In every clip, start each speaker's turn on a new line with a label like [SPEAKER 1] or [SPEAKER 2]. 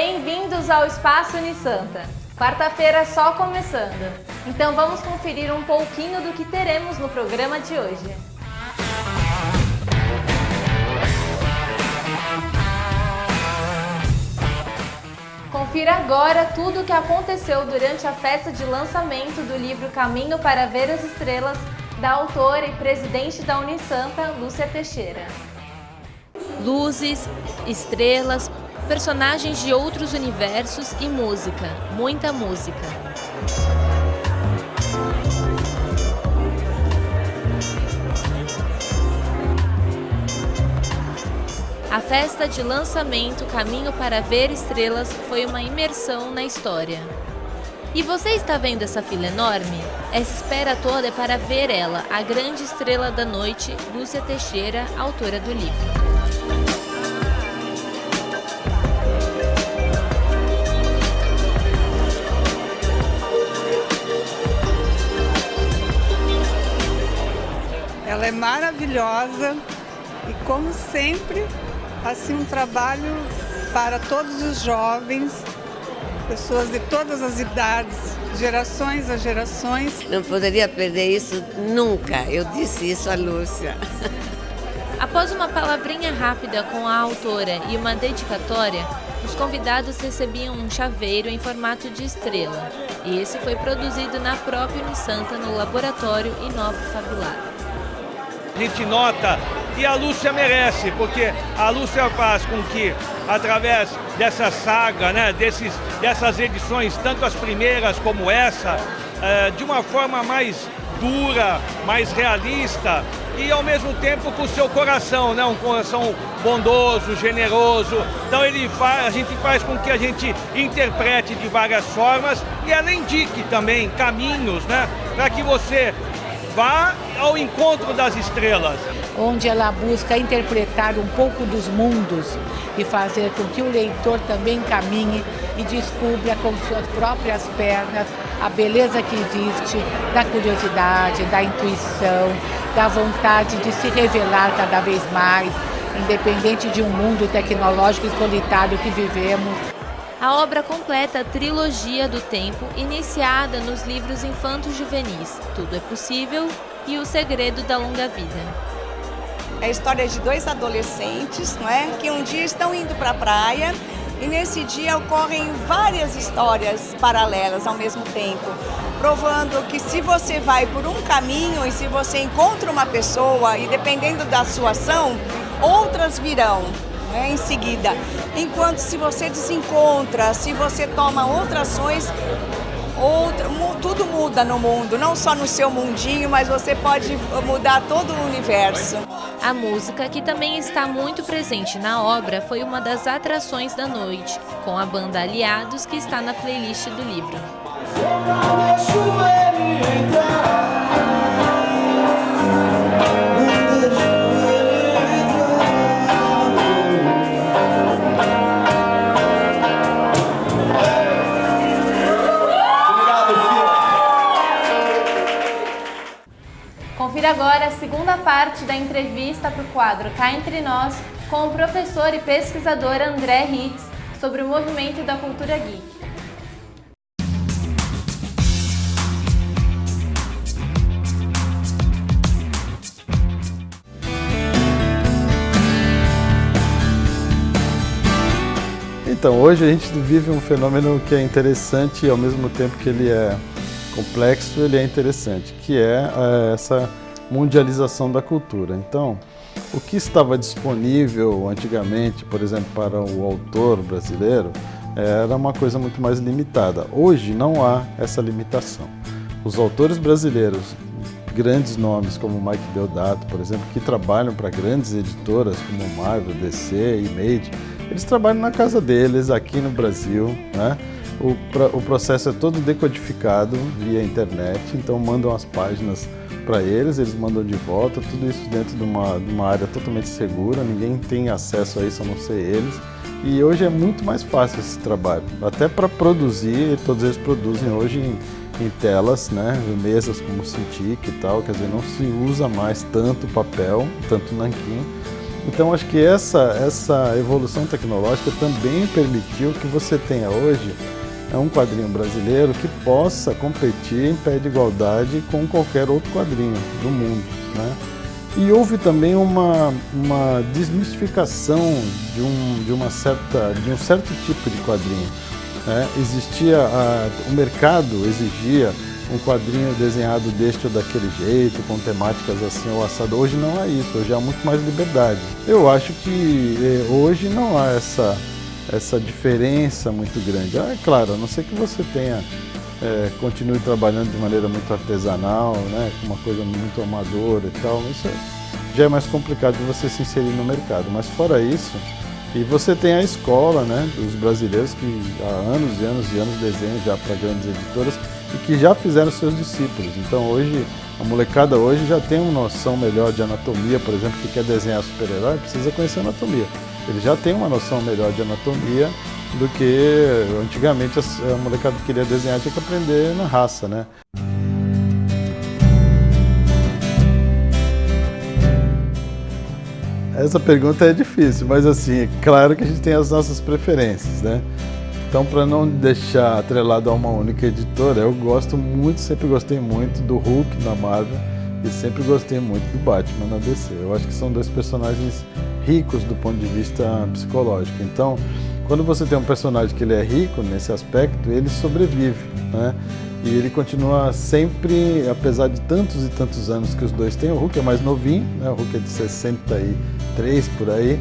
[SPEAKER 1] Bem-vindos ao Espaço Unisanta. Quarta-feira só começando. Então vamos conferir um pouquinho do que teremos no programa de hoje. Confira agora tudo o que aconteceu durante a festa de lançamento do livro Caminho para Ver as Estrelas, da autora e presidente da Unisanta, Lúcia Teixeira.
[SPEAKER 2] Luzes, estrelas, personagens de outros universos e música, muita música. A festa de lançamento Caminho para Ver Estrelas foi uma imersão na história. E você está vendo essa fila enorme? Essa espera toda é para ver ela, a grande estrela da noite, Lúcia Teixeira, autora do livro.
[SPEAKER 3] Ela é maravilhosa e, como sempre, assim, um trabalho para todos os jovens, pessoas de todas as idades, gerações a gerações.
[SPEAKER 4] Não poderia perder isso nunca, eu disse isso à Lúcia.
[SPEAKER 2] Após uma palavrinha rápida com a autora e uma dedicatória, os convidados recebiam um chaveiro em formato de estrela. E esse foi produzido na própria Unisanta, no laboratório Inova Fabular.
[SPEAKER 5] A gente nota que a Lúcia merece, porque a Lúcia faz com que, através dessa saga, né, dessas edições, tanto as primeiras como essa, de uma forma mais dura, mais realista e, ao mesmo tempo, com o seu coração, né, um coração bondoso, generoso. Então a gente faz com que a gente interprete de várias formas e ela indique também caminhos, né, para que você vá ao encontro das estrelas.
[SPEAKER 6] Onde ela busca interpretar um pouco dos mundos e fazer com que o leitor também caminhe e descubra com suas próprias pernas a beleza que existe, da curiosidade, da intuição, da vontade de se revelar cada vez mais, independente de um mundo tecnológico e solitário que vivemos.
[SPEAKER 2] A obra completa a trilogia do tempo, iniciada nos livros infanto-juvenis Tudo é Possível e O Segredo da Longa Vida.
[SPEAKER 7] É a história de dois adolescentes, não é? Que um dia estão indo para a praia e nesse dia ocorrem várias histórias paralelas ao mesmo tempo, provando que se você vai por um caminho e se você encontra uma pessoa e dependendo da sua ação, outras virão em seguida. Enquanto se você desencontra, se você toma outras ações, tudo muda no mundo, não só no seu mundinho, mas você pode mudar todo o universo.
[SPEAKER 2] A música, que também está muito presente na obra, foi uma das atrações da noite, com a banda Aliados, que está na playlist do livro.
[SPEAKER 1] Confira agora a segunda parte da entrevista para o quadro Cá Entre Nós com o professor e pesquisador André Ritz sobre o movimento da cultura geek.
[SPEAKER 8] Então, hoje a gente vive um fenômeno que é interessante e ao mesmo tempo que ele é complexo, ele é interessante, que é essa mundialização da cultura. Então, o que estava disponível antigamente, por exemplo, para o autor brasileiro, era uma coisa muito mais limitada. Hoje não há essa limitação. Os autores brasileiros, grandes nomes como Mike Deodato, por exemplo, que trabalham para grandes editoras como Marvel, DC, Image, eles trabalham na casa deles, aqui no Brasil, né? O processo é todo decodificado via internet, então mandam as páginas para eles mandam de volta, tudo isso dentro de uma área totalmente segura, ninguém tem acesso a isso a não ser eles. E hoje é muito mais fácil esse trabalho, até para produzir, todos eles produzem hoje em telas, né, mesas como o Cintiq e tal, quer dizer, não se usa mais tanto papel, tanto nanquim, Então acho que essa evolução tecnológica também permitiu que você tenha hoje um quadrinho brasileiro que possa competir em pé de igualdade com qualquer outro quadrinho do mundo, né? E houve também uma desmistificação de um certo tipo de quadrinho, né? O mercado exigia um quadrinho desenhado deste ou daquele jeito, com temáticas assim ou assado. Hoje não há isso, hoje há muito mais liberdade. Eu acho que hoje não há essa diferença muito grande. É claro, a não ser que você continue trabalhando de maneira muito artesanal, né, com uma coisa muito amadora e tal, isso já é mais complicado de você se inserir no mercado. Mas fora isso, e você tem a escola, né, dos brasileiros que há anos e anos e anos desenham já para grandes editoras e que já fizeram seus discípulos. Então hoje, a molecada hoje já tem uma noção melhor de anatomia, por exemplo, que quer desenhar super-herói, precisa conhecer anatomia. Ele já tem uma noção melhor de anatomia do que antigamente a molecada que queria desenhar tinha que aprender na raça, né? Essa pergunta é difícil, mas assim, é claro que a gente tem as nossas preferências, né? Então, para não deixar atrelado a uma única editora, eu gosto muito, sempre gostei muito do Hulk na Marvel e sempre gostei muito do Batman na DC. Eu acho que são dois personagens ricos do ponto de vista psicológico. Então, quando você tem um personagem que ele é rico nesse aspecto, ele sobrevive, né? E ele continua sempre, apesar de tantos e tantos anos que os dois têm. O Hulk é mais novinho, né? O Hulk é de 63 por aí,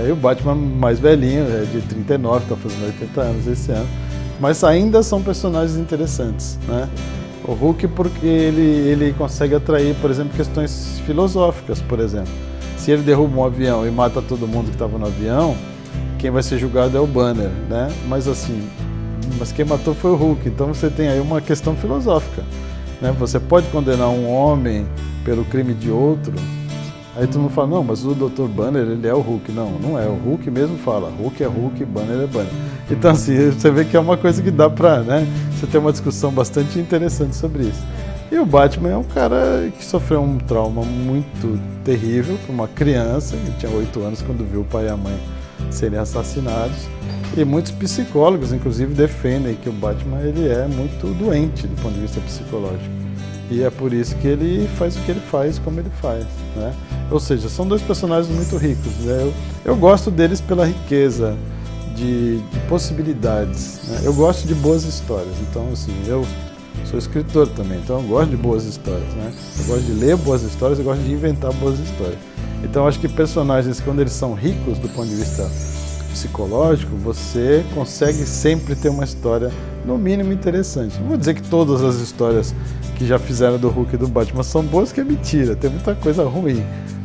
[SPEAKER 8] e o Batman mais velhinho, é de 39, está fazendo 80 anos esse ano. Mas ainda são personagens interessantes, né? O Hulk porque ele consegue atrair, por exemplo, questões filosóficas, por exemplo. Se ele derruba um avião e mata todo mundo que estava no avião, quem vai ser julgado é o Banner, né? Mas quem matou foi o Hulk, então você tem aí uma questão filosófica, né? Você pode condenar um homem pelo crime de outro, aí todo mundo fala, não, mas o Dr. Banner, ele é o Hulk. Não, não é, o Hulk mesmo fala, Hulk é Hulk, Banner é Banner. Então assim, você vê que é uma coisa que dá pra, né, você ter uma discussão bastante interessante sobre isso. E o Batman é um cara que sofreu um trauma muito terrível, para uma criança, que tinha 8 anos quando viu o pai e a mãe serem assassinados. E muitos psicólogos, inclusive, defendem que o Batman ele é muito doente do ponto de vista psicológico. E é por isso que ele faz o que ele faz, como ele faz, né? Ou seja, são dois personagens muito ricos, né? Eu gosto deles pela riqueza de possibilidades, né? Eu gosto de boas histórias, então assim, eu sou escritor também, então eu gosto de boas histórias, né? Eu gosto de ler boas histórias, eu gosto de inventar boas histórias. Então acho que personagens, quando eles são ricos do ponto de vista psicológico, você consegue sempre ter uma história, no mínimo, interessante. Não vou dizer que todas as histórias que já fizeram do Hulk e do Batman são boas, que é mentira, tem muita coisa ruim.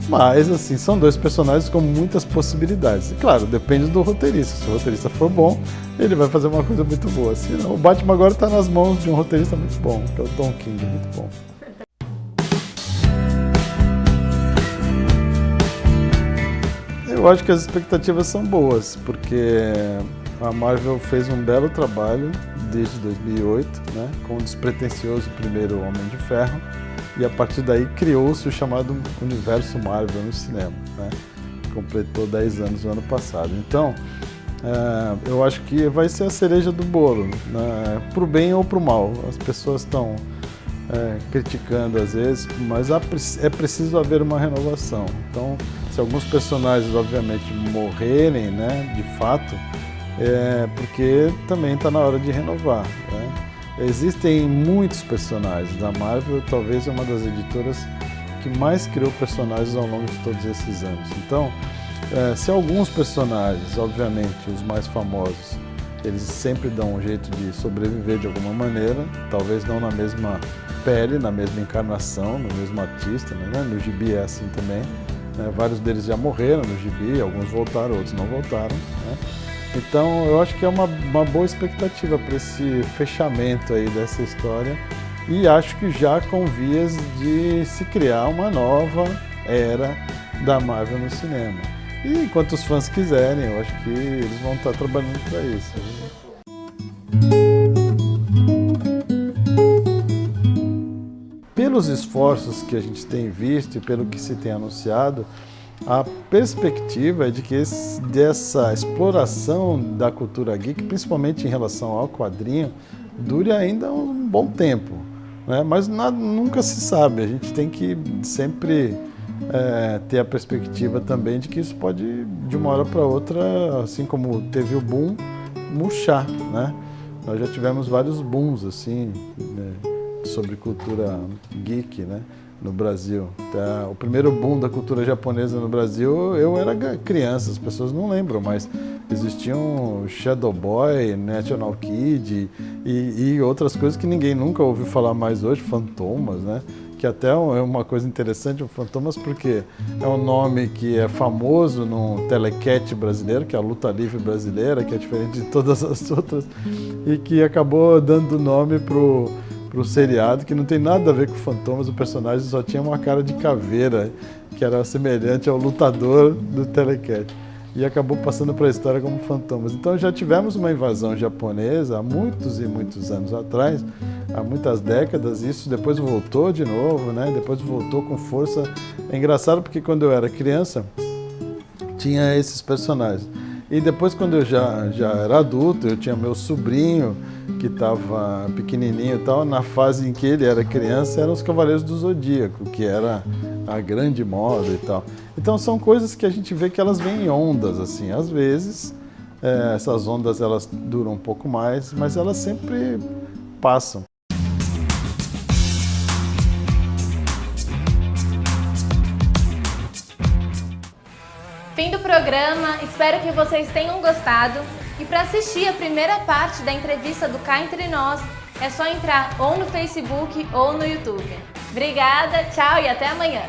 [SPEAKER 8] Mas, assim, são dois personagens com muitas possibilidades. E, claro, depende do roteirista. Se o roteirista for bom, ele vai fazer uma coisa muito boa. Se não, o Batman agora está nas mãos de um roteirista muito bom, que é o Tom King, muito bom. Eu acho que as expectativas são boas, porque a Marvel fez um belo trabalho desde 2008, né, com o despretensioso primeiro Homem de Ferro, e a partir daí criou-se o chamado Universo Marvel no cinema, né, completou 10 anos no ano passado. Então, eu acho que vai ser a cereja do bolo, né, pro bem ou pro mal. As pessoas estão criticando às vezes, mas é preciso haver uma renovação. Então, se alguns personagens, obviamente, morrerem, né, de fato, porque também está na hora de renovar, né? Existem muitos personagens. A Marvel talvez é uma das editoras que mais criou personagens ao longo de todos esses anos. Então, se alguns personagens, obviamente, os mais famosos, eles sempre dão um jeito de sobreviver de alguma maneira, talvez não na mesma pele, na mesma encarnação, no mesmo artista, né? No gibi é assim também. Vários deles já morreram no gibi, alguns voltaram, outros não voltaram, né? Então eu acho que é uma boa expectativa para esse fechamento aí dessa história, e acho que já com vias de se criar uma nova era da Marvel no cinema. E enquanto os fãs quiserem, eu acho que eles vão estar trabalhando para isso. Pelos esforços que a gente tem visto e pelo que se tem anunciado, A perspectiva é de que dessa exploração da cultura geek, principalmente em relação ao quadrinho, dure ainda um bom tempo, né? Mas nunca se sabe, a gente tem que sempre ter a perspectiva também de que isso pode, de uma hora para outra, assim como teve o boom, murchar, né? Nós já tivemos vários booms assim, né, sobre cultura geek, né, no Brasil. O primeiro boom da cultura japonesa no Brasil, eu era criança, as pessoas não lembram, mas existiam Shadow Boy, National Kid e outras coisas que ninguém nunca ouviu falar mais hoje, Fantomas, né? Que até é uma coisa interessante, o Fantomas, porque é um nome que é famoso no telecat brasileiro, que é a luta livre brasileira, que é diferente de todas as outras, e que acabou dando nome pro seriado, que não tem nada a ver com Fantomas, o personagem só tinha uma cara de caveira, que era semelhante ao lutador do telecat. E acabou passando para a história como Fantomas. Então já tivemos uma invasão japonesa há muitos e muitos anos atrás, há muitas décadas, isso depois voltou de novo, né? Depois voltou com força. É engraçado porque quando eu era criança, tinha esses personagens. E depois quando eu já era adulto, eu tinha meu sobrinho, que estava pequenininho e tal, na fase em que ele era criança, eram os Cavaleiros do Zodíaco, que era a grande moda e tal. Então são coisas que a gente vê que elas vêm em ondas, assim. Às vezes, essas ondas elas duram um pouco mais, mas elas sempre passam.
[SPEAKER 1] Fim do programa, espero que vocês tenham gostado. E para assistir a primeira parte da entrevista do Cá Entre Nós, é só entrar ou no Facebook ou no YouTube. Obrigada, tchau e até amanhã!